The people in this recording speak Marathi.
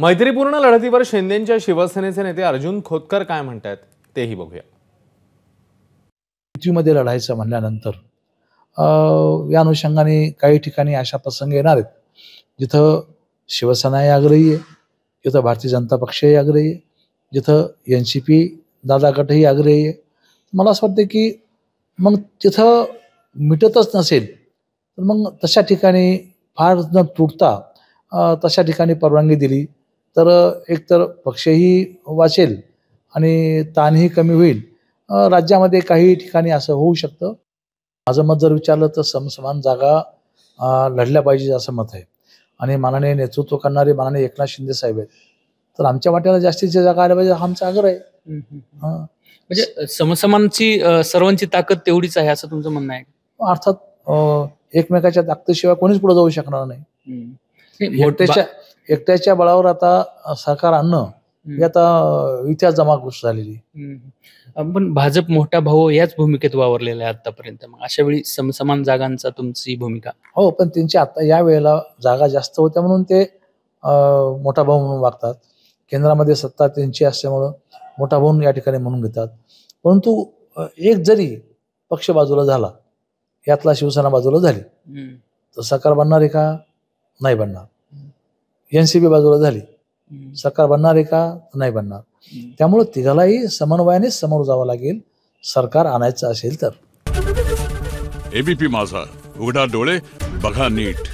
मैत्रीपूर्ण लढतीवर शिंदेंच्या शिवसेनेचे नेते अर्जुन खोतकर काय म्हणतात तेही बघूया। युतीमध्ये लढायचं म्हणल्यानंतर या अनुषंगाने काही ठिकाणी अशा प्रसंग येणार आहेत जिथं शिवसेनाही आग्रही आहे, जिथं भारतीय जनता पक्षही आग्रही आहे, जिथं NCP दादा गटही आग्रही आहे। मला असं वाटतं की मग तिथं मिटतच नसेल तर मग तशा ठिकाणी फार न तुटता तशा ठिकाणी परवानगी दिली तर एकतर पक्षही वाचेल आणि ताणही कमी होईल। राज्यामध्ये काही ठिकाणी असं होऊ शकतं। माझं मत जर विचारलं तर समसमान जागा लढल्या पाहिजे असं मत आहे आणि माननीय नेतृत्व करणारे माननीय एकनाथ शिंदे साहेब आहेत, तर आमच्या वाट्याला जास्तीच्या जागा आल्या पाहिजे आमचा आग्रह आहे। म्हणजे समसमानची सर्वांची ताकद तेवढीच आहे असं तुमचं म्हणणं आहे? अर्थात एकमेकाच्या ताकदीशिवाय कोणीच पुढे जाऊ शकणार नाही। एकट्याच्या बळावर आता सरकार आणणं ही आता इतिहास जमाकुश झालेली। पण भाजप मोठा भाऊ याच भूमिकेत वावरलेला आहे आतापर्यंत, मग अशा वेळी समसमान जागांचा तुमची भूमिका? हो, पण त्यांची आता या वेळेला जागा जास्त होत्या म्हणून ते मोठा भाऊ म्हणून वागतात। केंद्रामध्ये सत्ता त्यांची असल्यामुळं मोठा भाऊ या ठिकाणी म्हणून घेतात। परंतु एक जरी पक्ष बाजूला झाला, यातला शिवसेना बाजूला झाली तर सरकार बनणार आहे का? नाही बनणार। NCP बाजूला झाली, सरकार बनणार आहे का? नाही बनणार। त्यामुळे तिघालाही समन्वयाने समोर जावं लागेल सरकार आणायचं असेल तर। ABP माझा, उघडा डोळे बघा नीट।